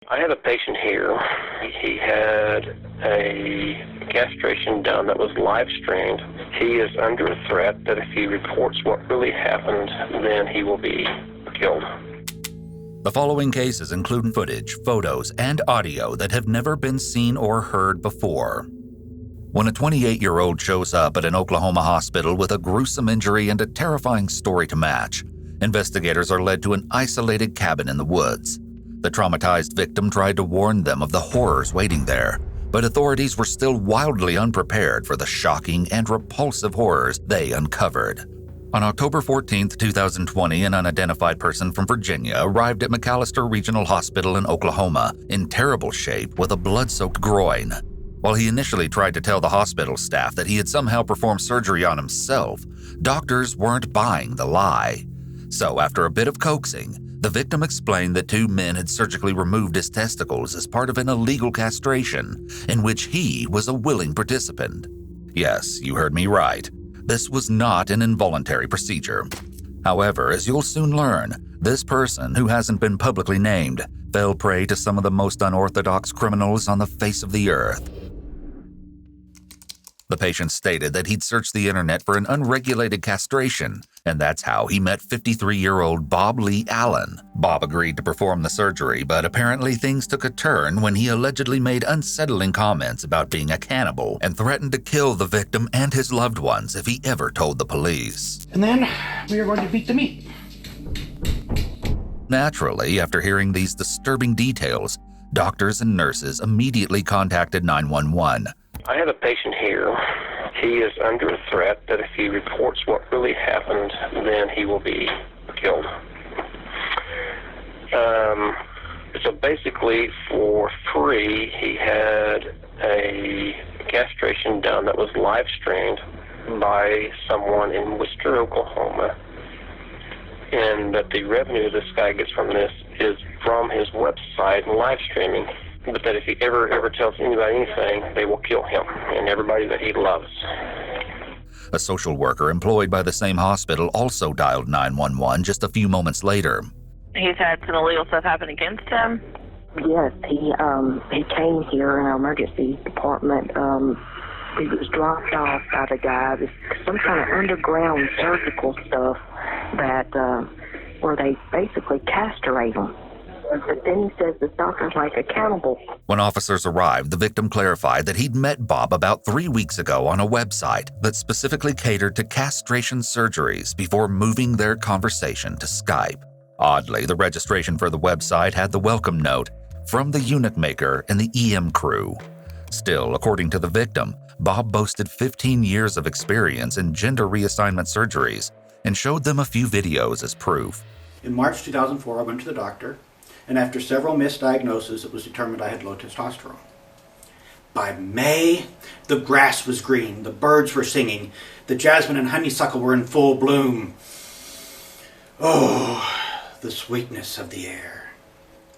I have a patient here. He had a castration done that was live streamed. He is under a threat that if he reports what really happened, then he will be killed. The following cases include footage, photos, and audio that have never been seen or heard before. When a 28-year-old shows up at an Oklahoma hospital with a gruesome injury and a terrifying story to match, investigators are led to an isolated cabin in the woods. The traumatized victim tried to warn them of the horrors waiting there, but authorities were still wildly unprepared for the shocking and repulsive horrors they uncovered. On October 14, 2020, an unidentified person from Virginia arrived at McAllister Regional Hospital in Oklahoma in terrible shape with a blood-soaked groin. While he initially tried to tell the hospital staff that he had somehow performed surgery on himself, doctors weren't buying the lie. So after a bit of coaxing, the victim explained that two men had surgically removed his testicles as part of an illegal castration, in which he was a willing participant. Yes, you heard me right. This was not an involuntary procedure. However, as you'll soon learn, this person, who hasn't been publicly named, fell prey to some of the most unorthodox criminals on the face of the earth. The patient stated that he'd searched the internet for an unregulated castration, and that's how he met 53-year-old Bob Lee Allen. Bob agreed to perform the surgery, but apparently things took a turn when he allegedly made unsettling comments about being a cannibal and threatened to kill the victim and his loved ones if he ever told the police. And then we are going to beat the meat. Naturally, after hearing these disturbing details, doctors and nurses immediately contacted 911. I have a patient here. He is under a threat that if he reports what really happened, then he will be killed. So basically, for free, he had a castration done that was live streamed by someone in Worcester, Oklahoma, and that the revenue this guy gets from this is from his website and live streaming. But that if he ever tells anybody anything, they will kill him and everybody that he loves. A social worker employed by the same hospital also dialed 911 just a few moments later. He's had some illegal stuff happen against him? Yes, he came here in our emergency department. He was dropped off by the guy. There's some kind of underground surgical stuff that where they basically castrate him. But then he says the doctor's like a cannibal. When officers arrived, the victim clarified that he'd met Bob about 3 weeks ago on a website that specifically catered to castration surgeries before moving their conversation to Skype. Oddly, the registration for the website had the welcome note, "From the Eunuch Maker and the EM Crew." Still, according to the victim, Bob boasted 15 years of experience in gender reassignment surgeries and showed them a few videos as proof. In March 2004, I went to the doctor, and after several misdiagnoses, it was determined I had low testosterone. By May, the grass was green, the birds were singing, the jasmine and honeysuckle were in full bloom. Oh, the sweetness of the air.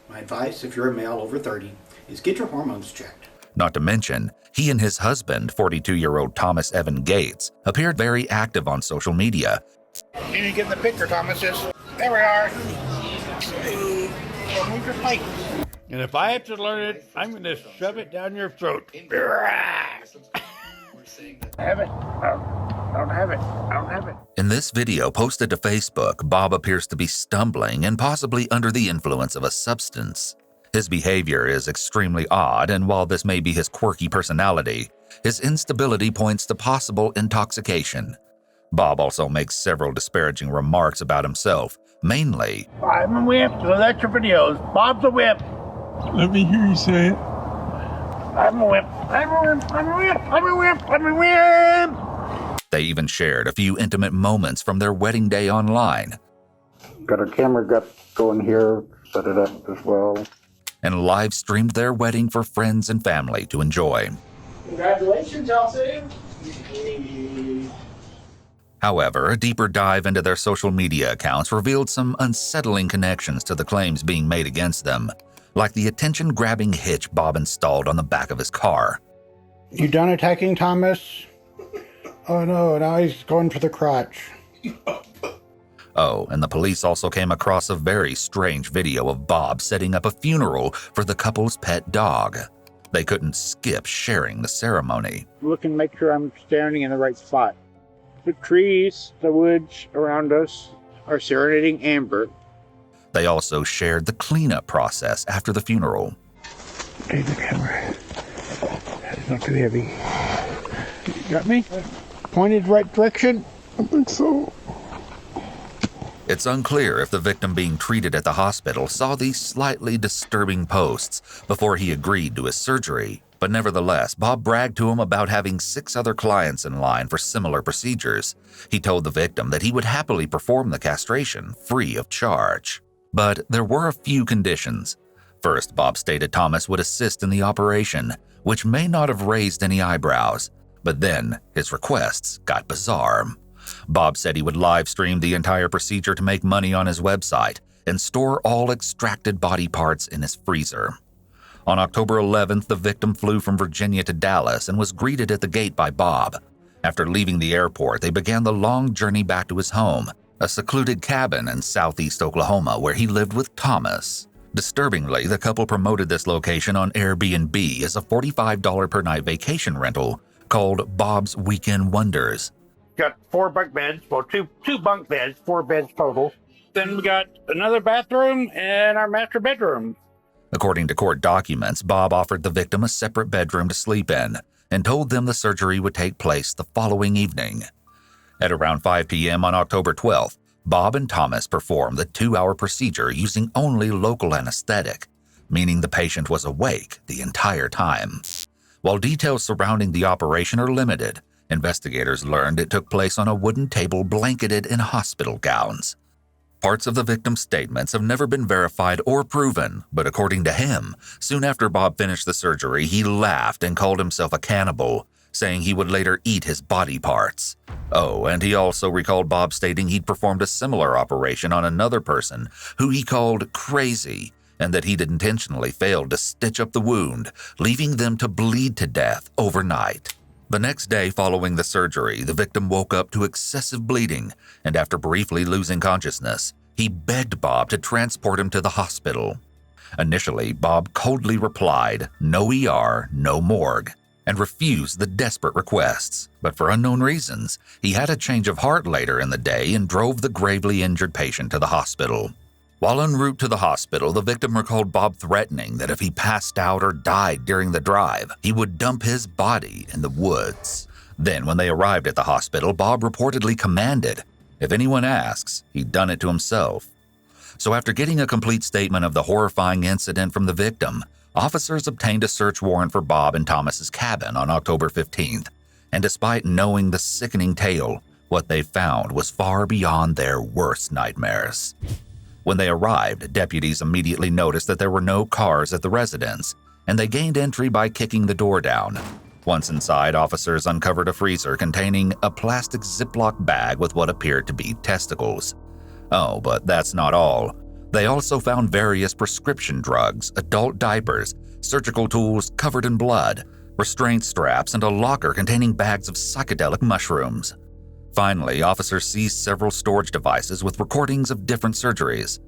My advice, if you're a male over 30, is get your hormones checked. Not to mention, he and his husband, 42-year-old Thomas Evan Gates, appeared very active on social media. You need to get in the picture, Thomases. There we are. Move your plate. And if I have to learn it, I'm going to shove it down your throat. Have it. I don't have it. I don't have it. In this video posted to Facebook, Bob appears to be stumbling and possibly under the influence of a substance. His behavior is extremely odd, and while this may be his quirky personality, his instability points to possible intoxication. Bob also makes several disparaging remarks about himself, mainly, I'm a wimp, so that's your videos. Bob's a wimp. Let me hear you say it. I'm a wimp. I'm a wimp. I'm a wimp. I'm a wimp. I'm a wimp. They even shared a few intimate moments from their wedding day online. Got our camera going here, set it up as well. And live streamed their wedding for friends and family to enjoy. Congratulations, Chelsea. However, a deeper dive into their social media accounts revealed some unsettling connections to the claims being made against them, like the attention-grabbing hitch Bob installed on the back of his car. You done attacking Thomas? Oh no, now he's going for the crotch. Oh, and the police also came across a very strange video of Bob setting up a funeral for the couple's pet dog. They couldn't skip sharing the ceremony. Look and make sure I'm standing in the right spot. The trees, the woods around us are serenading amber. They also shared the cleanup process after the funeral. Okay, the camera. It's not too heavy. You got me? Pointed right direction? I think so. It's unclear if the victim being treated at the hospital saw these slightly disturbing posts before he agreed to his surgery, but nevertheless, Bob bragged to him about having 6 other clients in line for similar procedures. He told the victim that he would happily perform the castration free of charge. But there were a few conditions. First, Bob stated Thomas would assist in the operation, which may not have raised any eyebrows, but then his requests got bizarre. Bob said he would live stream the entire procedure to make money on his website and store all extracted body parts in his freezer. On October 11th, the victim flew from Virginia to Dallas and was greeted at the gate by Bob. After leaving the airport, they began the long journey back to his home, a secluded cabin in southeast Oklahoma where he lived with Thomas. Disturbingly, the couple promoted this location on Airbnb as a $45 per night vacation rental called Bob's Weekend Wonders. Got 4 bunk beds, well, two bunk beds, 4 beds total. Then we got another bathroom and our master bedroom. According to court documents, Bob offered the victim a separate bedroom to sleep in and told them the surgery would take place the following evening. At around 5 p.m. on October 12th, Bob and Thomas performed the 2-hour procedure using only local anesthetic, meaning the patient was awake the entire time. While details surrounding the operation are limited, investigators learned it took place on a wooden table blanketed in hospital gowns. Parts of the victim's statements have never been verified or proven, but according to him, soon after Bob finished the surgery, he laughed and called himself a cannibal, saying he would later eat his body parts. Oh, and he also recalled Bob stating he'd performed a similar operation on another person, who he called crazy, and that he'd intentionally failed to stitch up the wound, leaving them to bleed to death overnight. The next day following the surgery, the victim woke up to excessive bleeding, and after briefly losing consciousness, he begged Bob to transport him to the hospital. Initially, Bob coldly replied, "No ER, no morgue," and refused the desperate requests. But for unknown reasons, he had a change of heart later in the day and drove the gravely injured patient to the hospital. While en route to the hospital, the victim recalled Bob threatening that if he passed out or died during the drive, he would dump his body in the woods. Then, when they arrived at the hospital, Bob reportedly commanded, if anyone asks, he'd done it to himself. So after getting a complete statement of the horrifying incident from the victim, officers obtained a search warrant for Bob and Thomas's cabin on October 15th. And despite knowing the sickening tale, what they found was far beyond their worst nightmares. When they arrived, deputies immediately noticed that there were no cars at the residence, and they gained entry by kicking the door down. Once inside, officers uncovered a freezer containing a plastic Ziploc bag with what appeared to be testicles. Oh, but that's not all. They also found various prescription drugs, adult diapers, surgical tools covered in blood, restraint straps, and a locker containing bags of psychedelic mushrooms. Finally, officers seized several storage devices with recordings of different surgeries.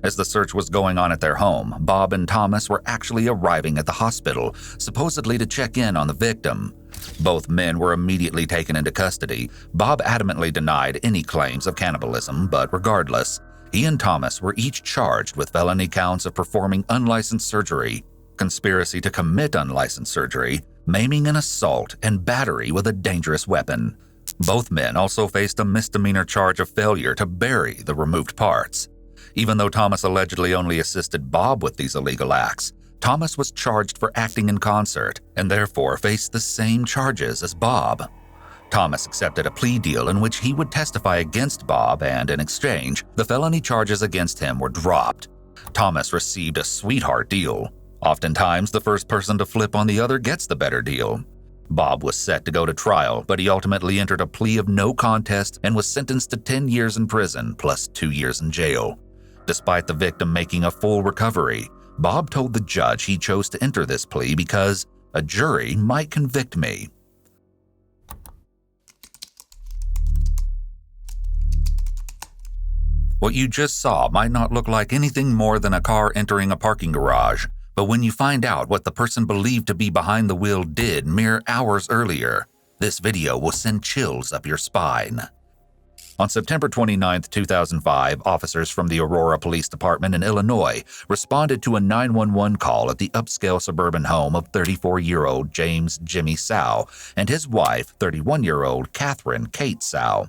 As the search was going on at their home, Bob and Thomas were actually arriving at the hospital, supposedly to check in on the victim. Both men were immediately taken into custody. Bob adamantly denied any claims of cannibalism, but regardless, he and Thomas were each charged with felony counts of performing unlicensed surgery, conspiracy to commit unlicensed surgery, maiming and assault, and battery with a dangerous weapon. Both men also faced a misdemeanor charge of failure to bury the removed parts. Even though Thomas allegedly only assisted Bob with these illegal acts, Thomas was charged for acting in concert and therefore faced the same charges as Bob. Thomas accepted a plea deal in which he would testify against Bob, and in exchange, the felony charges against him were dropped. Thomas received a sweetheart deal. Oftentimes, the first person to flip on the other gets the better deal. Bob was set to go to trial, but he ultimately entered a plea of no contest and was sentenced to 10 years in prison plus 2 years in jail. Despite the victim making a full recovery, Bob told the judge he chose to enter this plea because a jury might convict me. What you just saw might not look like anything more than a car entering a parking garage, but when you find out what the person believed to be behind the wheel did mere hours earlier, this video will send chills up your spine. On September 29, 2005, officers from the Aurora Police Department in Illinois responded to a 911 call at the upscale suburban home of 34-year-old James Jimmy Sow and his wife, 31-year-old Catherine Kate Sow.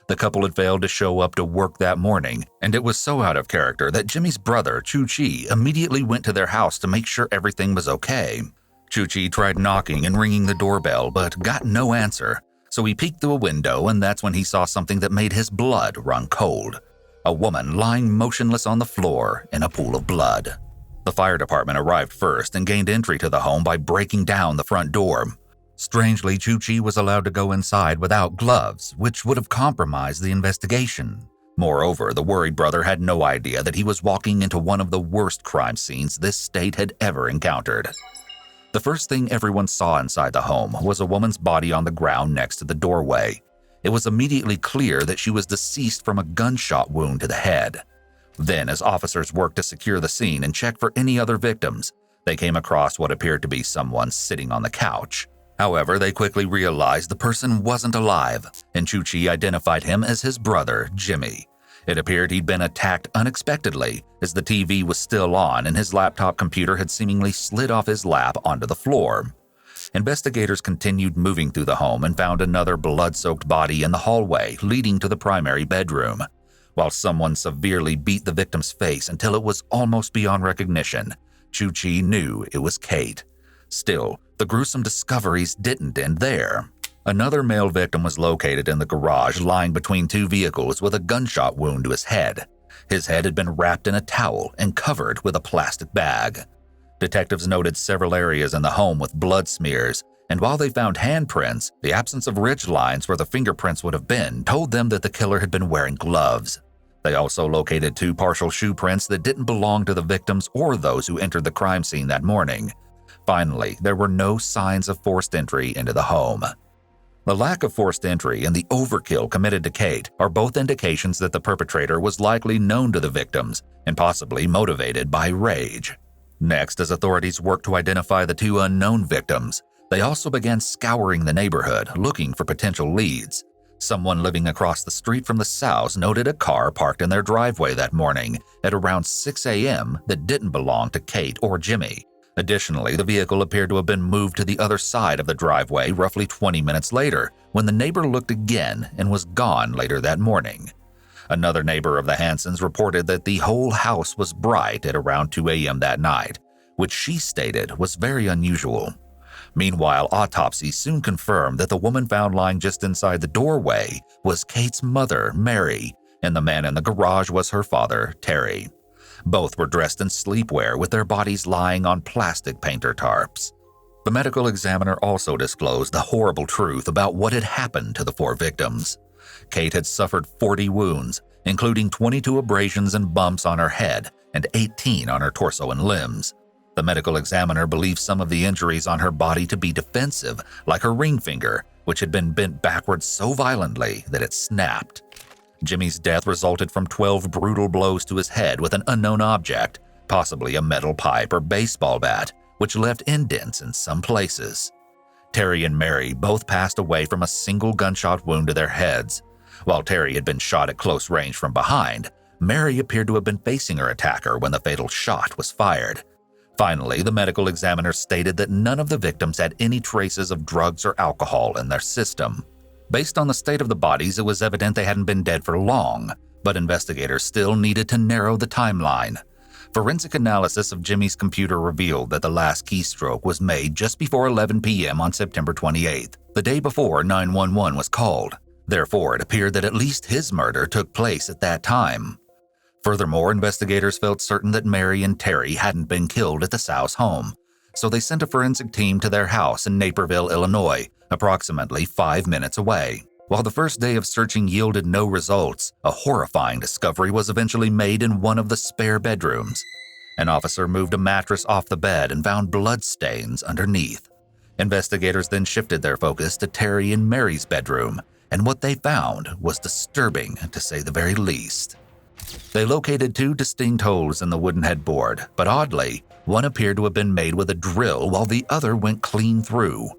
The couple had failed to show up to work that morning, and it was so out of character that Jimmy's brother, Chu Chi, immediately went to their house to make sure everything was okay. Chu Chi tried knocking and ringing the doorbell, but got no answer. So he peeked through a window, and that's when he saw something that made his blood run cold. A woman lying motionless on the floor in a pool of blood. The fire department arrived first and gained entry to the home by breaking down the front door. Strangely, Chu Chi was allowed to go inside without gloves, which would have compromised the investigation. Moreover, the worried brother had no idea that he was walking into one of the worst crime scenes this state had ever encountered. The first thing everyone saw inside the home was a woman's body on the ground next to the doorway. It was immediately clear that she was deceased from a gunshot wound to the head. Then, as officers worked to secure the scene and check for any other victims, they came across what appeared to be someone sitting on the couch. However, they quickly realized the person wasn't alive, and Chu Chi identified him as his brother, Jimmy. It appeared he'd been attacked unexpectedly, as the TV was still on and his laptop computer had seemingly slid off his lap onto the floor. Investigators continued moving through the home and found another blood-soaked body in the hallway leading to the primary bedroom. While someone severely beat the victim's face until it was almost beyond recognition, Chu Chi knew it was Kate. Still, the gruesome discoveries didn't end there. Another male victim was located in the garage lying between two vehicles with a gunshot wound to his head. His head had been wrapped in a towel and covered with a plastic bag. Detectives noted several areas in the home with blood smears, and while they found handprints, the absence of ridge lines where the fingerprints would have been told them that the killer had been wearing gloves. They also located 2 partial shoe prints that didn't belong to the victims or those who entered the crime scene that morning. Finally, there were no signs of forced entry into the home. The lack of forced entry and the overkill committed to Kate are both indications that the perpetrator was likely known to the victims and possibly motivated by rage. Next, as authorities worked to identify the 2 unknown victims, they also began scouring the neighborhood looking for potential leads. Someone living across the street from the Sows noted a car parked in their driveway that morning at around 6 a.m. that didn't belong to Kate or Jimmy. Additionally, the vehicle appeared to have been moved to the other side of the driveway roughly 20 minutes later, when the neighbor looked again and was gone later that morning. Another neighbor of the Hansons reported that the whole house was bright at around 2 a.m. that night, which she stated was very unusual. Meanwhile, autopsies soon confirmed that the woman found lying just inside the doorway was Kate's mother, Mary, and the man in the garage was her father, Terry. Both were dressed in sleepwear with their bodies lying on plastic painter tarps. The medical examiner also disclosed the horrible truth about what had happened to the 4 victims. Kate had suffered 40 wounds, including 22 abrasions and bumps on her head and 18 on her torso and limbs. The medical examiner believed some of the injuries on her body to be defensive, like her ring finger, which had been bent backwards so violently that it snapped. Jimmy's death resulted from 12 brutal blows to his head with an unknown object, possibly a metal pipe or baseball bat, which left indents in some places. Terry and Mary both passed away from a single gunshot wound to their heads. While Terry had been shot at close range from behind, Mary appeared to have been facing her attacker when the fatal shot was fired. Finally, the medical examiner stated that none of the victims had any traces of drugs or alcohol in their system. Based on the state of the bodies, it was evident they hadn't been dead for long, but investigators still needed to narrow the timeline. Forensic analysis of Jimmy's computer revealed that the last keystroke was made just before 11 p.m. on September 28th, the day before 911 was called. Therefore, it appeared that at least his murder took place at that time. Furthermore, investigators felt certain that Mary and Terry hadn't been killed at the Sows' home, so they sent a forensic team to their house in Naperville, Illinois, approximately 5 minutes away. While the first day of searching yielded no results, a horrifying discovery was eventually made in one of the spare bedrooms. An officer moved a mattress off the bed and found blood stains underneath. Investigators then shifted their focus to Terry and Mary's bedroom, and what they found was disturbing, to say the very least. They located 2 distinct holes in the wooden headboard, but oddly, one appeared to have been made with a drill while the other went clean through.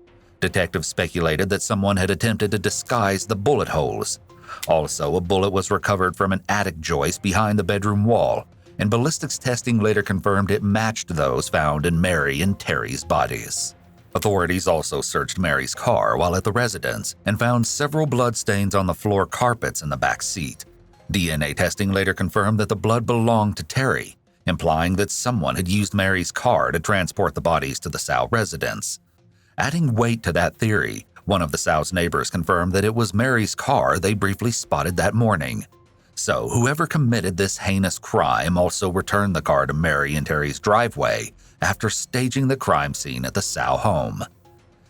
Detectives speculated that someone had attempted to disguise the bullet holes. Also, a bullet was recovered from an attic joist behind the bedroom wall, and ballistics testing later confirmed it matched those found in Mary and Terry's bodies. Authorities also searched Mary's car while at the residence and found several bloodstains on the floor carpets in the back seat. DNA testing later confirmed that the blood belonged to Terry, implying that someone had used Mary's car to transport the bodies to the Sow residence. Adding weight to that theory, one of the Sow's neighbors confirmed that it was Mary's car they briefly spotted that morning. So whoever committed this heinous crime also returned the car to Mary and Terry's driveway after staging the crime scene at the Sow home.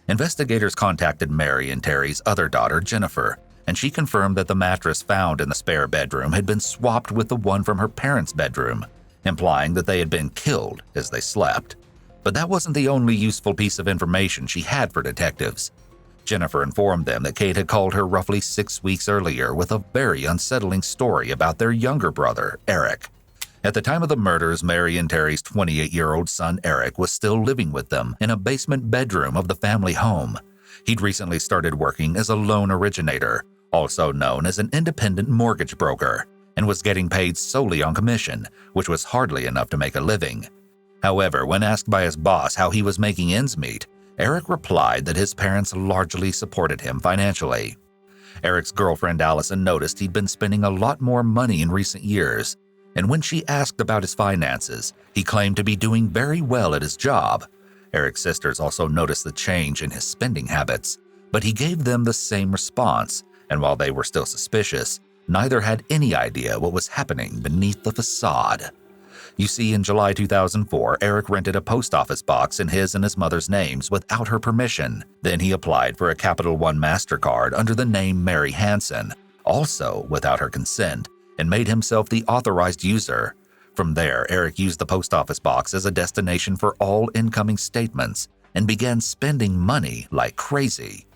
Investigators contacted Mary and Terry's other daughter, Jennifer, and she confirmed that the mattress found in the spare bedroom had been swapped with the one from her parents' bedroom, implying that they had been killed as they slept. But that wasn't the only useful piece of information she had for detectives. Jennifer informed them that Kate had called her roughly 6 weeks earlier with a very unsettling story about their younger brother, Eric. At the time of the murders, Mary and Terry's 28-year-old son, Eric, was still living with them in a basement bedroom of the family home. He'd recently started working as a loan originator, also known as an independent mortgage broker, and was getting paid solely on commission, which was hardly enough to make a living. However, when asked by his boss how he was making ends meet, Eric replied that his parents largely supported him financially. Eric's girlfriend Allison noticed he'd been spending a lot more money in recent years, and when she asked about his finances, he claimed to be doing very well at his job. Eric's sisters also noticed the change in his spending habits, but he gave them the same response, and while they were still suspicious, neither had any idea what was happening beneath the facade. You see, in July 2004, Eric rented a post office box in his and his mother's names without her permission. Then he applied for a Capital One MasterCard under the name Mary Hansen, also without her consent, and made himself the authorized user. From there, Eric used the post office box as a destination for all incoming statements and began spending money like crazy.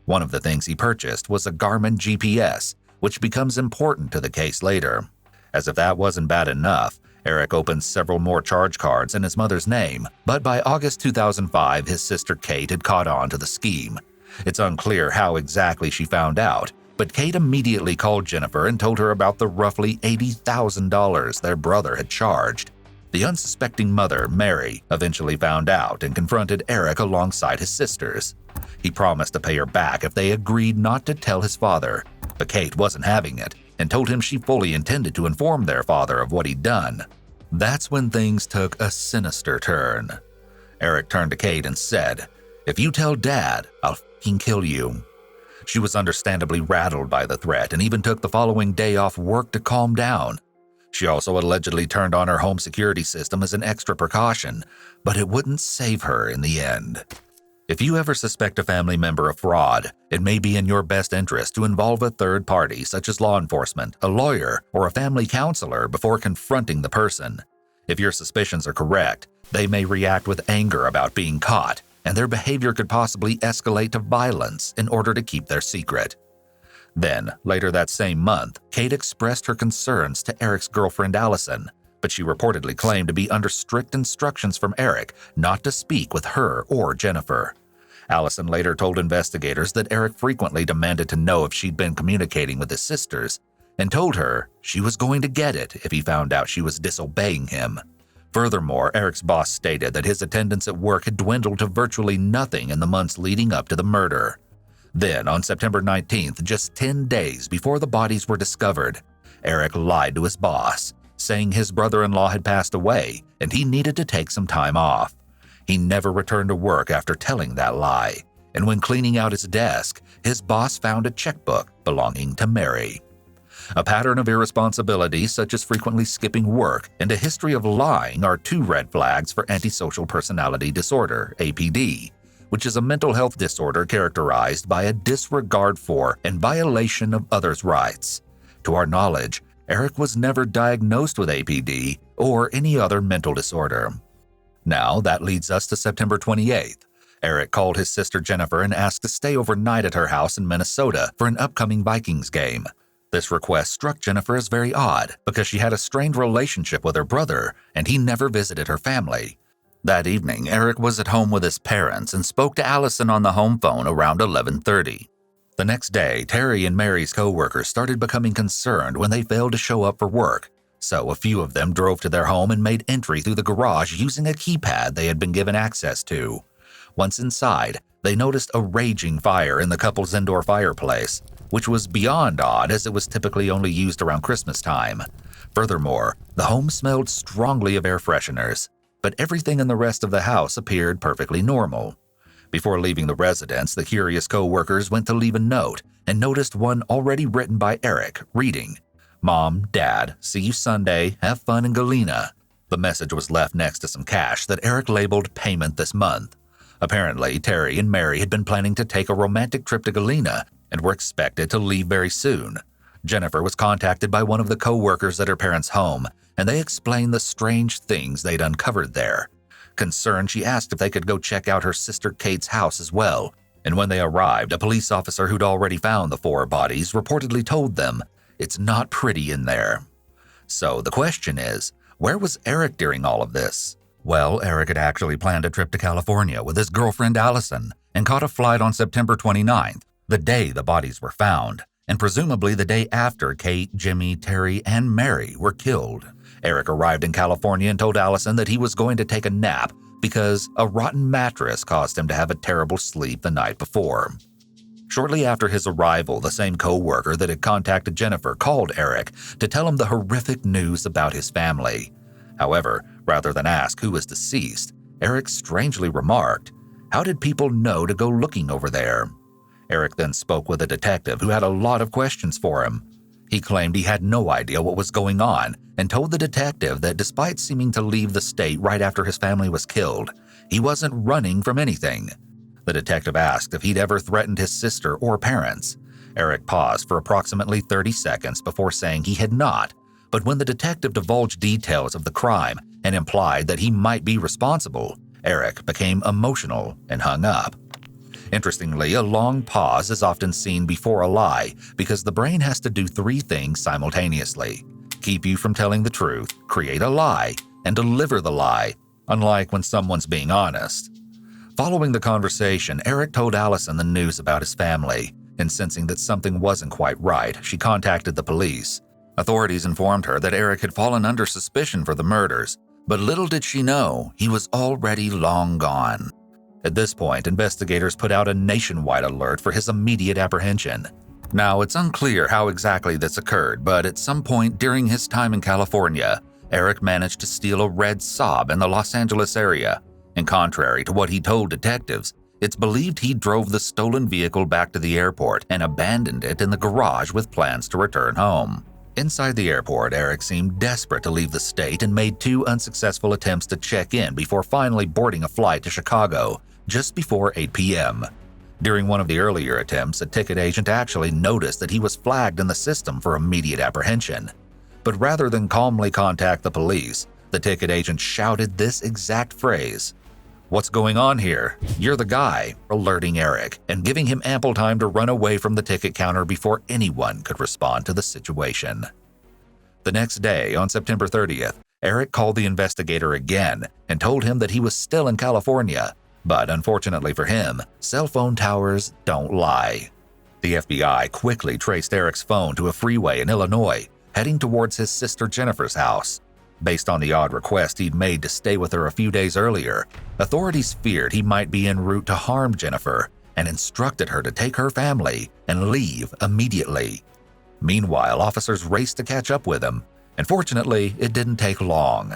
One of the things he purchased was a Garmin GPS, which becomes important to the case later. As if that wasn't bad enough, Eric opened several more charge cards in his mother's name, but by August 2005, his sister Kate had caught on to the scheme. It's unclear how exactly she found out, but Kate immediately called Jennifer and told her about the roughly $80,000 their brother had charged. The unsuspecting mother, Mary, eventually found out and confronted Eric alongside his sisters. He promised to pay her back if they agreed not to tell his father, but Kate wasn't having it and told him she fully intended to inform their father of what he'd done. That's when things took a sinister turn. Eric turned to Kate and said, "If you tell Dad, I'll f***ing kill you." She was understandably rattled by the threat and even took the following day off work to calm down. She also allegedly turned on her home security system as an extra precaution, but it wouldn't save her in the end. If you ever suspect a family member of fraud, it may be in your best interest to involve a third party such as law enforcement, a lawyer, or a family counselor before confronting the person. If your suspicions are correct, they may react with anger about being caught, and their behavior could possibly escalate to violence in order to keep their secret. Then, later that same month, Kate expressed her concerns to Eric's girlfriend Allison, but she reportedly claimed to be under strict instructions from Eric not to speak with her or Jennifer. Allison later told investigators that Eric frequently demanded to know if she'd been communicating with his sisters, and told her she was going to get it if he found out she was disobeying him. Furthermore, Eric's boss stated that his attendance at work had dwindled to virtually nothing in the months leading up to the murder. Then, on September 19th, just 10 days before the bodies were discovered, Eric lied to his boss, saying his brother-in-law had passed away and he needed to take some time off. He never returned to work after telling that lie, and when cleaning out his desk, his boss found a checkbook belonging to Mary. A pattern of irresponsibility, such as frequently skipping work, and a history of lying are 2 red flags for antisocial personality disorder, APD, which is a mental health disorder characterized by a disregard for and violation of others' rights. To our knowledge, Eric was never diagnosed with APD or any other mental disorder. Now that leads us to September 28th. Eric called his sister Jennifer and asked to stay overnight at her house in Minnesota for an upcoming Vikings game. This request struck Jennifer as very odd because she had a strained relationship with her brother and he never visited her family. That evening, Eric was at home with his parents and spoke to Allison on the home phone around 11:30. The next day, Terry and Mary's co-workers started becoming concerned when they failed to show up for work, so a few of them drove to their home and made entry through the garage using a keypad they had been given access to. Once inside, they noticed a raging fire in the couple's indoor fireplace, which was beyond odd as it was typically only used around Christmas time. Furthermore, the home smelled strongly of air fresheners, but everything in the rest of the house appeared perfectly normal. Before leaving the residence, the curious co-workers went to leave a note and noticed one already written by Eric, reading, "Mom, Dad, see you Sunday, have fun in Galena." The message was left next to some cash that Eric labeled payment this month. Apparently, Terry and Mary had been planning to take a romantic trip to Galena and were expected to leave very soon. Jennifer was contacted by one of the co-workers at her parents' home, and they explained the strange things they'd uncovered there. Concerned, she asked if they could go check out her sister Kate's house as well, and when they arrived, a police officer who'd already found the 4 bodies reportedly told them, "It's not pretty in there." So the question is, where was Eric during all of this? Well, Eric had actually planned a trip to California with his girlfriend Allison and caught a flight on September 29th, the day the bodies were found, and presumably the day after Kate, Jimmy, Terry, and Mary were killed. Eric arrived in California and told Allison that he was going to take a nap because a rotten mattress caused him to have a terrible sleep the night before. Shortly after his arrival, the same co-worker that had contacted Jennifer called Eric to tell him the horrific news about his family. However, rather than ask who was deceased, Eric strangely remarked, "How did people know to go looking over there?" Eric then spoke with a detective who had a lot of questions for him. He claimed he had no idea what was going on and told the detective that despite seeming to leave the state right after his family was killed, he wasn't running from anything. The detective asked if he'd ever threatened his sister or parents. Eric paused for approximately 30 seconds before saying he had not, but when the detective divulged details of the crime and implied that he might be responsible, Eric became emotional and hung up. Interestingly, a long pause is often seen before a lie because the brain has to do 3 things simultaneously: keep you from telling the truth, create a lie, and deliver the lie, unlike when someone's being honest. Following the conversation, Eric told Allison the news about his family, and sensing that something wasn't quite right, she contacted the police. Authorities informed her that Eric had fallen under suspicion for the murders, but little did she know he was already long gone. At this point, investigators put out a nationwide alert for his immediate apprehension. Now, it's unclear how exactly this occurred, but at some point during his time in California, Eric managed to steal a red Saab in the Los Angeles area. And contrary to what he told detectives, it's believed he drove the stolen vehicle back to the airport and abandoned it in the garage with plans to return home. Inside the airport, Eric seemed desperate to leave the state and made 2 unsuccessful attempts to check in before finally boarding a flight to Chicago just before 8 p.m. During one of the earlier attempts, a ticket agent actually noticed that he was flagged in the system for immediate apprehension. But rather than calmly contact the police, the ticket agent shouted this exact phrase, "What's going on here? You're the guy," alerting Eric and giving him ample time to run away from the ticket counter before anyone could respond to the situation. The next day, on September 30th, Eric called the investigator again and told him that he was still in California, but unfortunately for him, cell phone towers don't lie. The FBI quickly traced Eric's phone to a freeway in Illinois, heading towards his sister Jennifer's house. Based on the odd request he'd made to stay with her a few days earlier, authorities feared he might be en route to harm Jennifer and instructed her to take her family and leave immediately. Meanwhile, officers raced to catch up with him, and fortunately, it didn't take long.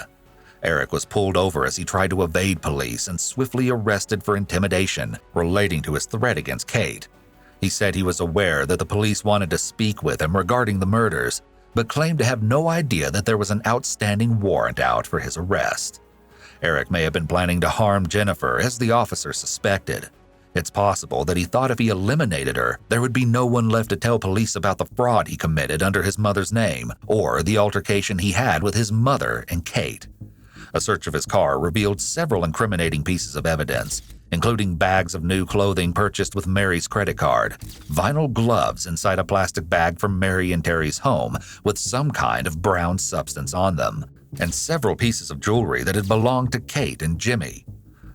Eric was pulled over as he tried to evade police and swiftly arrested for intimidation relating to his threat against Kate. He said he was aware that the police wanted to speak with him regarding the murders, but claimed to have no idea that there was an outstanding warrant out for his arrest. Eric may have been planning to harm Jennifer, as the officer suspected. It's possible that he thought if he eliminated her, there would be no one left to tell police about the fraud he committed under his mother's name, or the altercation he had with his mother and Kate. A search of his car revealed several incriminating pieces of evidence, including bags of new clothing purchased with Mary's credit card, vinyl gloves inside a plastic bag from Mary and Terry's home with some kind of brown substance on them, and several pieces of jewelry that had belonged to Kate and Jimmy.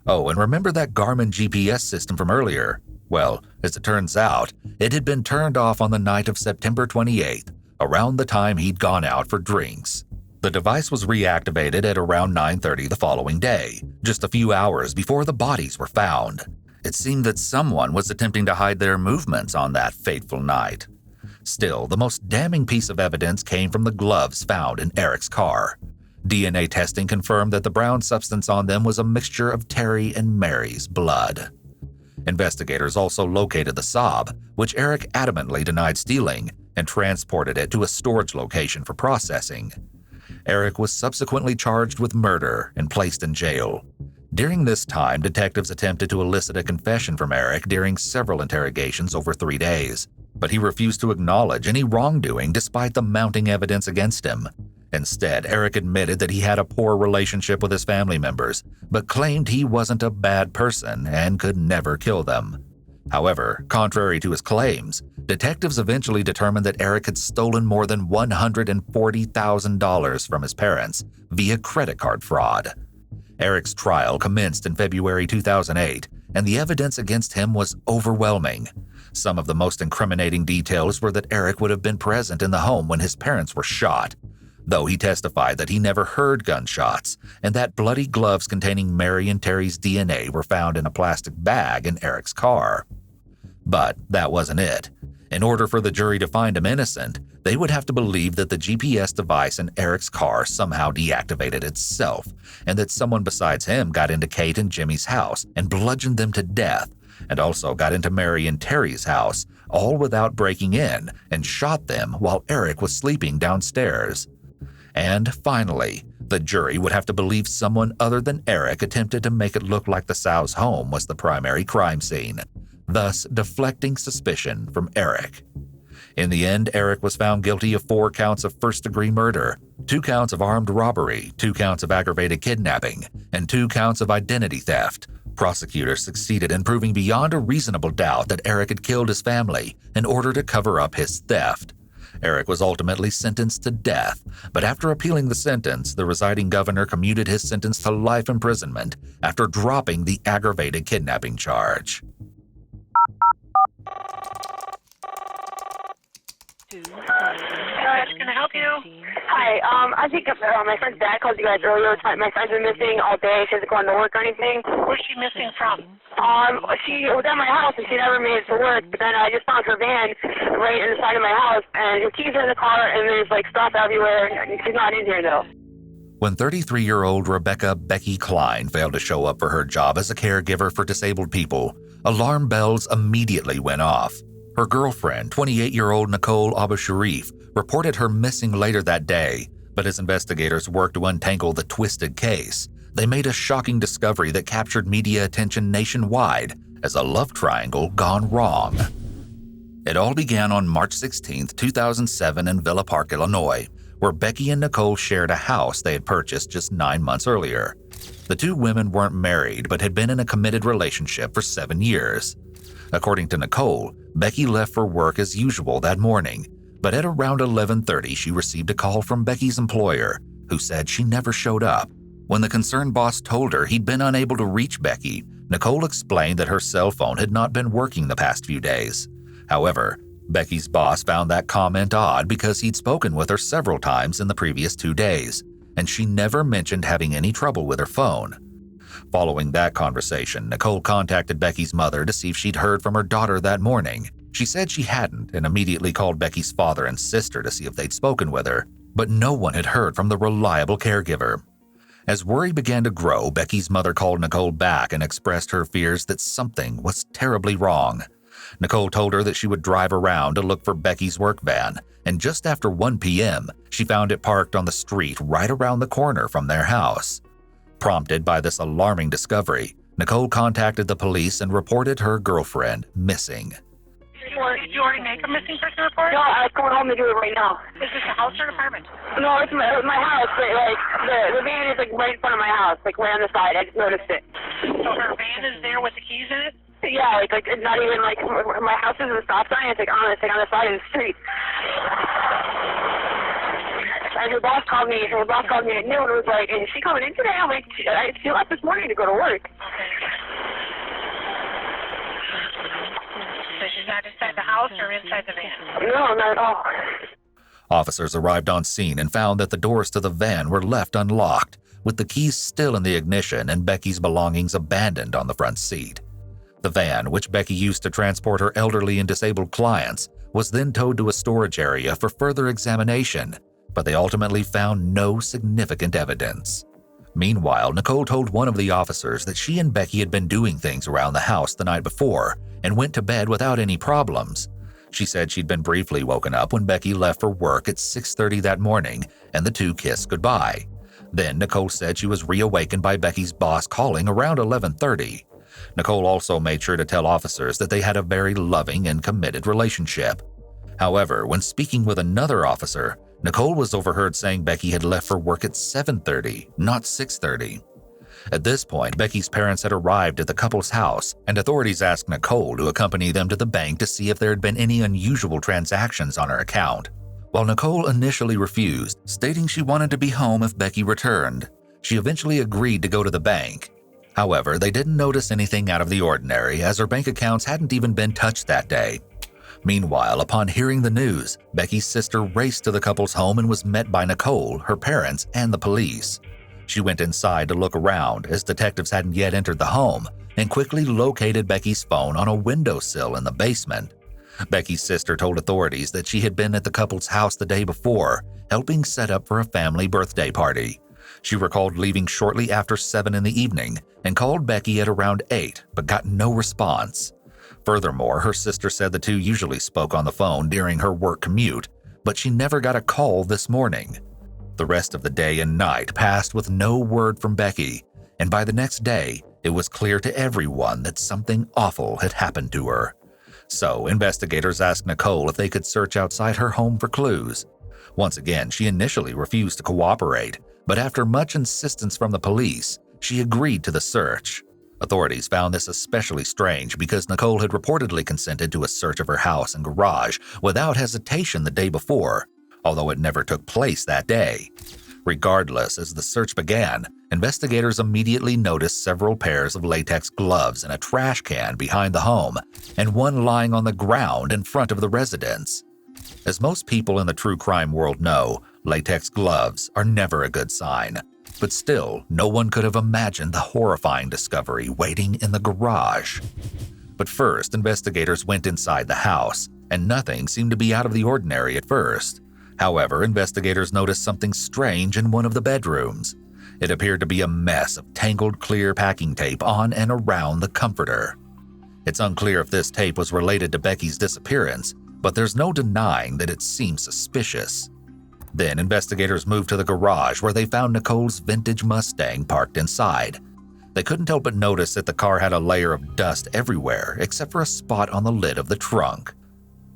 Oh, and remember that Garmin GPS system from earlier? Well, as it turns out, it had been turned off on the night of September 28th, around the time he'd gone out for drinks. The device was reactivated at around 9:30 the following day, just a few hours before the bodies were found. It seemed that someone was attempting to hide their movements on that fateful night. Still, the most damning piece of evidence came from the gloves found in Eric's car. DNA testing confirmed that the brown substance on them was a mixture of Terry and Mary's blood. Investigators also located the Saab, which Eric adamantly denied stealing, and transported it to a storage location for processing. Eric was subsequently charged with murder and placed in jail. During this time, detectives attempted to elicit a confession from Eric during several interrogations over 3 days, but he refused to acknowledge any wrongdoing despite the mounting evidence against him. Instead, Eric admitted that he had a poor relationship with his family members, but claimed he wasn't a bad person and could never kill them. However, contrary to his claims, detectives eventually determined that Eric had stolen more than $140,000 from his parents via credit card fraud. Eric's trial commenced in February 2008, and the evidence against him was overwhelming. Some of the most incriminating details were that Eric would have been present in the home when his parents were shot, though he testified that he never heard gunshots and that bloody gloves containing Mary and Terry's DNA were found in a plastic bag in Eric's car. But that wasn't it. In order for the jury to find him innocent, they would have to believe that the GPS device in Eric's car somehow deactivated itself, and that someone besides him got into Kate and Jimmy's house and bludgeoned them to death, and also got into Mary and Terry's house, all without breaking in, and shot them while Eric was sleeping downstairs. And finally, the jury would have to believe someone other than Eric attempted to make it look like the Sow's home was the primary crime scene, thus deflecting suspicion from Eric. In the end, Eric was found guilty of 4 counts of first-degree murder, 2 counts of armed robbery, 2 counts of aggravated kidnapping, and 2 counts of identity theft. Prosecutors succeeded in proving beyond a reasonable doubt that Eric had killed his family in order to cover up his theft. Eric was ultimately sentenced to death, but after appealing the sentence, the residing governor commuted his sentence to life imprisonment after dropping the aggravated kidnapping charge. Can I help you? Hi, I think my friend's dad called you guys earlier. My friend's been missing all day. She hasn't gone to work or anything. Where's she missing from? She was at my house and she never made it to work. But then I just found her van right in the side of my house, and the keys are in the car, and there's like stuff everywhere. And she's not in here though. When 33-year-old Rebecca Becky Klein failed to show up for her job as a caregiver for disabled people, alarm bells immediately went off. Her girlfriend, 28-year-old Nicole Abou-Sharif, reported her missing later that day, but as investigators worked to untangle the twisted case, they made a shocking discovery that captured media attention nationwide as a love triangle gone wrong. It all began on March 16, 2007 in Villa Park, Illinois, where Becky and Nicole shared a house they had purchased just 9 months earlier. The two women weren't married but had been in a committed relationship for 7 years. According to Nicole, Becky left for work as usual that morning, but at around 11:30 she received a call from Becky's employer, who said she never showed up. When the concerned boss told her he'd been unable to reach Becky, Nicole explained that her cell phone had not been working the past few days. However, Becky's boss found that comment odd because he'd spoken with her several times in the previous 2 days, and she never mentioned having any trouble with her phone. Following that conversation, Nicole contacted Becky's mother to see if she'd heard from her daughter that morning. She said she hadn't and immediately called Becky's father and sister to see if they'd spoken with her, but no one had heard from the reliable caregiver. As worry began to grow, Becky's mother called Nicole back and expressed her fears that something was terribly wrong. Nicole told her that she would drive around to look for Becky's work van, and just after 1 p.m., she found it parked on the street right around the corner from their house. Prompted by this alarming discovery, Nicole contacted the police and reported her girlfriend missing. Did you already make a missing person report? No, I was coming home to do it right now. Is this a house or an apartment? No, it's my house, but like the van is like right in front of my house, like right on the side. I just noticed it. So her van is there with the keys in it? Yeah, like it's not even like my house is a stop sign. It's like on the side of the street. And her boss called me. Her boss called me at noon and was like, "Is she coming in today?" I'm like, "She left this morning to go to work." So she's not inside the house or inside the van? No, not at all. Officers arrived on scene and found that the doors to the van were left unlocked, with the keys still in the ignition and Becky's belongings abandoned on the front seat. The van, which Becky used to transport her elderly and disabled clients, was then towed to a storage area for further examination, but they ultimately found no significant evidence. Meanwhile, Nicole told one of the officers that she and Becky had been doing things around the house the night before and went to bed without any problems. She said she'd been briefly woken up when Becky left for work at 6:30 that morning, and the two kissed goodbye. Then Nicole said she was reawakened by Becky's boss calling around 11:30. Nicole also made sure to tell officers that they had a very loving and committed relationship. However, when speaking with another officer, Nicole was overheard saying Becky had left for work at 7:30, not 6:30. At this point, Becky's parents had arrived at the couple's house, and authorities asked Nicole to accompany them to the bank to see if there had been any unusual transactions on her account. While Nicole initially refused, stating she wanted to be home if Becky returned, she eventually agreed to go to the bank. However, they didn't notice anything out of the ordinary, as her bank accounts hadn't even been touched that day. Meanwhile, upon hearing the news, Becky's sister raced to the couple's home and was met by Nicole, her parents, and the police. She went inside to look around, as detectives hadn't yet entered the home, and quickly located Becky's phone on a windowsill in the basement. Becky's sister told authorities that she had been at the couple's house the day before, helping set up for a family birthday party. She recalled leaving shortly after 7 in the evening and called Becky at around 8, but got no response. Furthermore, her sister said the two usually spoke on the phone during her work commute, but she never got a call this morning. The rest of the day and night passed with no word from Becky, and by the next day, it was clear to everyone that something awful had happened to her. So, investigators asked Nicole if they could search outside her home for clues. Once again, she initially refused to cooperate, but after much insistence from the police, she agreed to the search. Authorities found this especially strange because Nicole had reportedly consented to a search of her house and garage without hesitation the day before, although it never took place that day. Regardless, as the search began, investigators immediately noticed several pairs of latex gloves in a trash can behind the home and one lying on the ground in front of the residence. As most people in the true crime world know, latex gloves are never a good sign. But still, no one could have imagined the horrifying discovery waiting in the garage. But first, investigators went inside the house, and nothing seemed to be out of the ordinary at first. However, investigators noticed something strange in one of the bedrooms. It appeared to be a mess of tangled clear packing tape on and around the comforter. It's unclear if this tape was related to Becky's disappearance, but there's no denying that it seems suspicious. Then investigators moved to the garage where they found Nicole's vintage Mustang parked inside. They couldn't help but notice that the car had a layer of dust everywhere except for a spot on the lid of the trunk.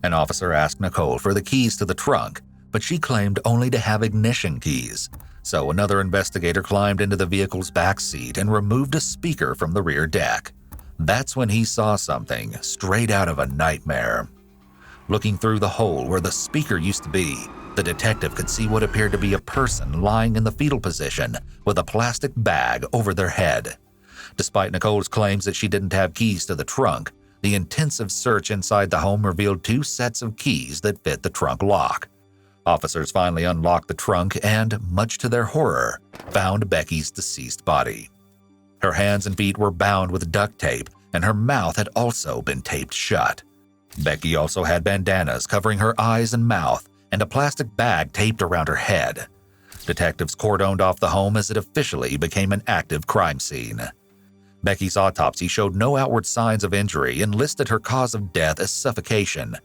An officer asked Nicole for the keys to the trunk, but she claimed only to have ignition keys. So another investigator climbed into the vehicle's back seat and removed a speaker from the rear deck. That's when he saw something straight out of a nightmare. Looking through the hole where the speaker used to be, the detective could see what appeared to be a person lying in the fetal position with a plastic bag over their head. Despite Nicole's claims that she didn't have keys to the trunk, the intensive search inside the home revealed 2 sets of keys that fit the trunk lock. Officers finally unlocked the trunk and, much to their horror, found Becky's deceased body. Her hands and feet were bound with duct tape, and her mouth had also been taped shut. Becky also had bandanas covering her eyes and mouth, and a plastic bag taped around her head. Detectives cordoned off the home as it officially became an active crime scene. Becky's autopsy showed no outward signs of injury and listed her cause of death as suffocation.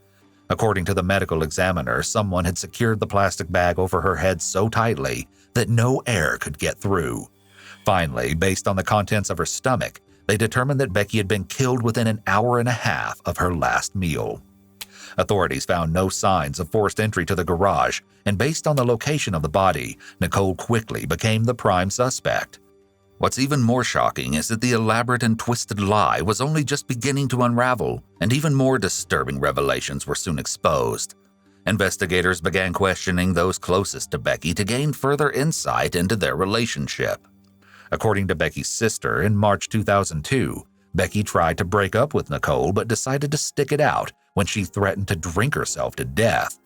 According to the medical examiner, someone had secured the plastic bag over her head so tightly that no air could get through. Finally, based on the contents of her stomach, they determined that Becky had been killed within an hour and a half of her last meal. Authorities found no signs of forced entry to the garage, and based on the location of the body, Nicole quickly became the prime suspect. What's even more shocking is that the elaborate and twisted lie was only just beginning to unravel, and even more disturbing revelations were soon exposed. Investigators began questioning those closest to Becky to gain further insight into their relationship. According to Becky's sister, in March 2002, Becky tried to break up with Nicole but decided to stick it out when she threatened to drink herself to death.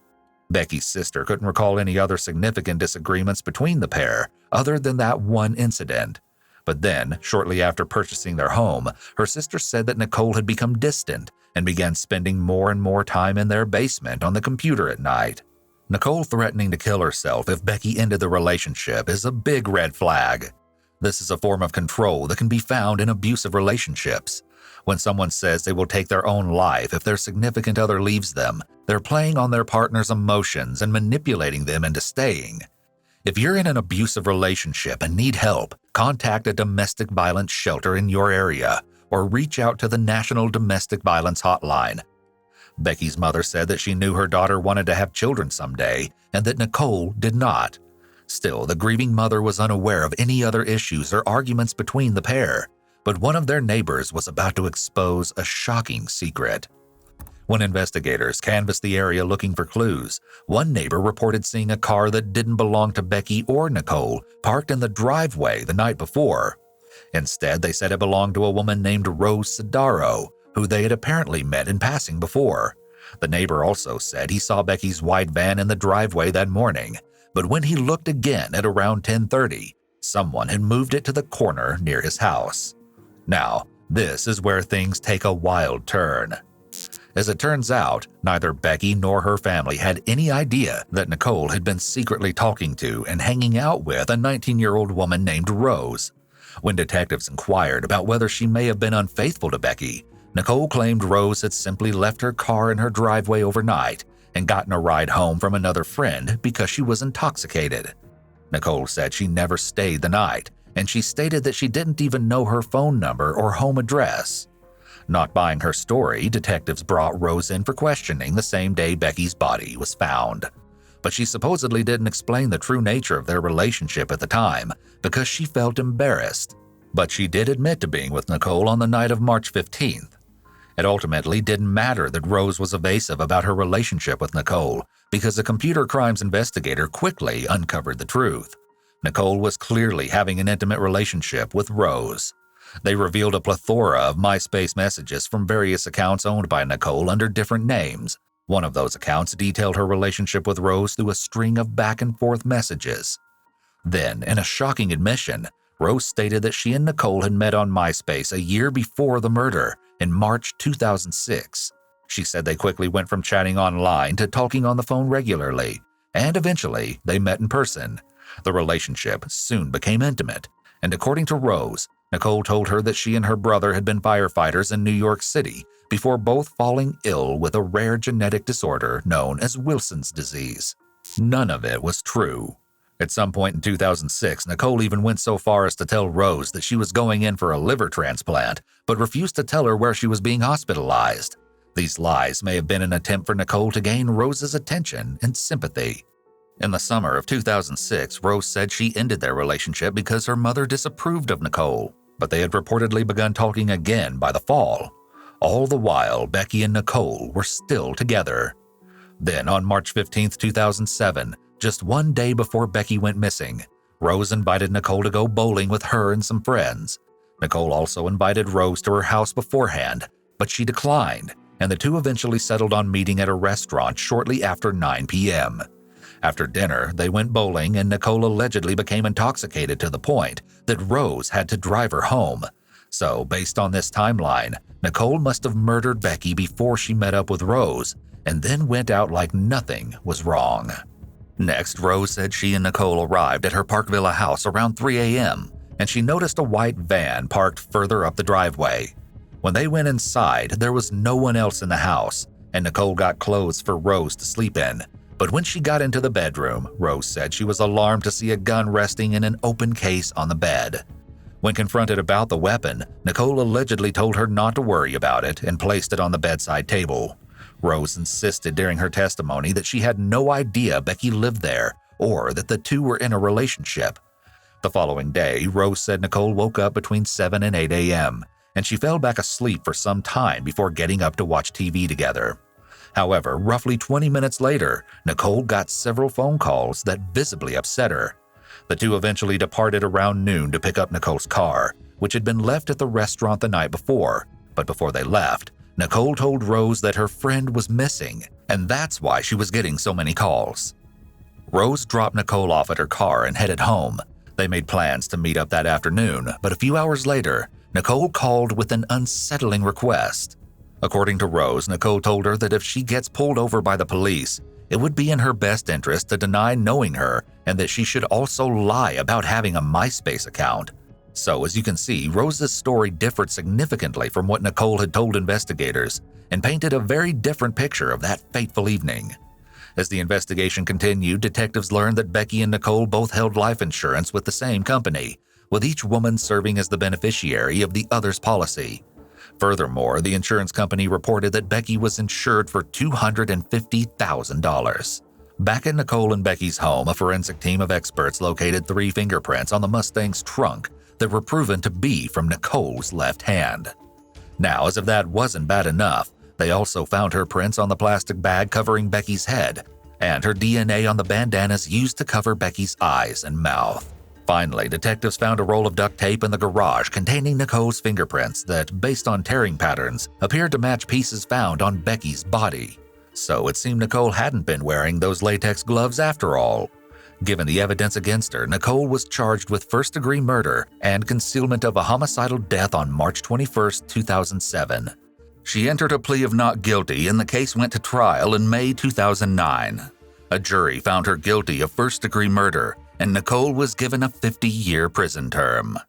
Becky's sister couldn't recall any other significant disagreements between the pair other than that one incident. But then, shortly after purchasing their home, her sister said that Nicole had become distant and began spending more and more time in their basement on the computer at night. Nicole threatening to kill herself if Becky ended the relationship is a big red flag. This is a form of control that can be found in abusive relationships. When someone says they will take their own life if their significant other leaves them, they're playing on their partner's emotions and manipulating them into staying. If you're in an abusive relationship and need help, contact a domestic violence shelter in your area or reach out to the National Domestic Violence Hotline. Becky's mother said that she knew her daughter wanted to have children someday and that Nicole did not. Still, the grieving mother was unaware of any other issues or arguments between the pair, but one of their neighbors was about to expose a shocking secret. When investigators canvassed the area looking for clues, one neighbor reported seeing a car that didn't belong to Becky or Nicole parked in the driveway the night before. Instead, they said it belonged to a woman named Rose Sidaro, who they had apparently met in passing before. The neighbor also said he saw Becky's white van in the driveway that morning, but when he looked again at around 10:30, someone had moved it to the corner near his house. Now, this is where things take a wild turn. As it turns out, neither Becky nor her family had any idea that Nicole had been secretly talking to and hanging out with a 19-year-old woman named Rose. When detectives inquired about whether she may have been unfaithful to Becky, Nicole claimed Rose had simply left her car in her driveway overnight and gotten a ride home from another friend because she was intoxicated. Nicole said she never stayed the night, and she stated that she didn't even know her phone number or home address. Not buying her story, detectives brought Rose in for questioning the same day Becky's body was found. But she supposedly didn't explain the true nature of their relationship at the time because she felt embarrassed. But she did admit to being with Nicole on the night of March 15th. It ultimately didn't matter that Rose was evasive about her relationship with Nicole because a computer crimes investigator quickly uncovered the truth. Nicole was clearly having an intimate relationship with Rose. They revealed a plethora of MySpace messages from various accounts owned by Nicole under different names. One of those accounts detailed her relationship with Rose through a string of back-and-forth messages. Then, in a shocking admission, Rose stated that she and Nicole had met on MySpace a year before the murder, in March 2006. She said they quickly went from chatting online to talking on the phone regularly, and eventually they met in person. The relationship soon became intimate, and according to Rose, Nicole told her that she and her brother had been firefighters in New York City before both falling ill with a rare genetic disorder known as Wilson's disease. None of it was true. At some point in 2006, Nicole even went so far as to tell Rose that she was going in for a liver transplant, but refused to tell her where she was being hospitalized. These lies may have been an attempt for Nicole to gain Rose's attention and sympathy. In the summer of 2006, Rose said she ended their relationship because her mother disapproved of Nicole, but they had reportedly begun talking again by the fall. All the while, Becky and Nicole were still together. Then, on March 15, 2007, just one day before Becky went missing, Rose invited Nicole to go bowling with her and some friends. Nicole also invited Rose to her house beforehand, but she declined, and the two eventually settled on meeting at a restaurant shortly after 9 p.m. After dinner, they went bowling, and Nicole allegedly became intoxicated to the point that Rose had to drive her home. So, based on this timeline, Nicole must have murdered Becky before she met up with Rose, and then went out like nothing was wrong. Next, Rose said she and Nicole arrived at her Park Villa house around 3 a.m., and she noticed a white van parked further up the driveway. When they went inside, there was no one else in the house, and Nicole got clothes for Rose to sleep in. But when she got into the bedroom, Rose said she was alarmed to see a gun resting in an open case on the bed. When confronted about the weapon, Nicole allegedly told her not to worry about it and placed it on the bedside table. Rose insisted during her testimony that she had no idea Becky lived there or that the two were in a relationship. The following day, Rose said Nicole woke up between 7 and 8 a.m., and she fell back asleep for some time before getting up to watch TV together. However, roughly 20 minutes later, Nicole got several phone calls that visibly upset her. The two eventually departed around noon to pick up Nicole's car, which had been left at the restaurant the night before. But before they left, Nicole told Rose that her friend was missing, and that's why she was getting so many calls. Rose dropped Nicole off at her car and headed home. They made plans to meet up that afternoon, but a few hours later, Nicole called with an unsettling request. According to Rose, Nicole told her that if she gets pulled over by the police, it would be in her best interest to deny knowing her and that she should also lie about having a MySpace account. So, as you can see, Rose's story differed significantly from what Nicole had told investigators and painted a very different picture of that fateful evening. As the investigation continued, detectives learned that Becky and Nicole both held life insurance with the same company, with each woman serving as the beneficiary of the other's policy. Furthermore, the insurance company reported that Becky was insured for $250,000. Back at Nicole and Becky's home, a forensic team of experts located 3 fingerprints on the Mustang's trunk that were proven to be from Nicole's left hand. Now, as if that wasn't bad enough, they also found her prints on the plastic bag covering Becky's head and her DNA on the bandanas used to cover Becky's eyes and mouth. Finally, detectives found a roll of duct tape in the garage containing Nicole's fingerprints that, based on tearing patterns, appeared to match pieces found on Becky's body. So it seemed Nicole hadn't been wearing those latex gloves after all. Given the evidence against her, Nicole was charged with first-degree murder and concealment of a homicidal death on March 21, 2007. She entered a plea of not guilty and the case went to trial in May 2009. A jury found her guilty of first-degree murder, and Nicole was given a 50-year prison term.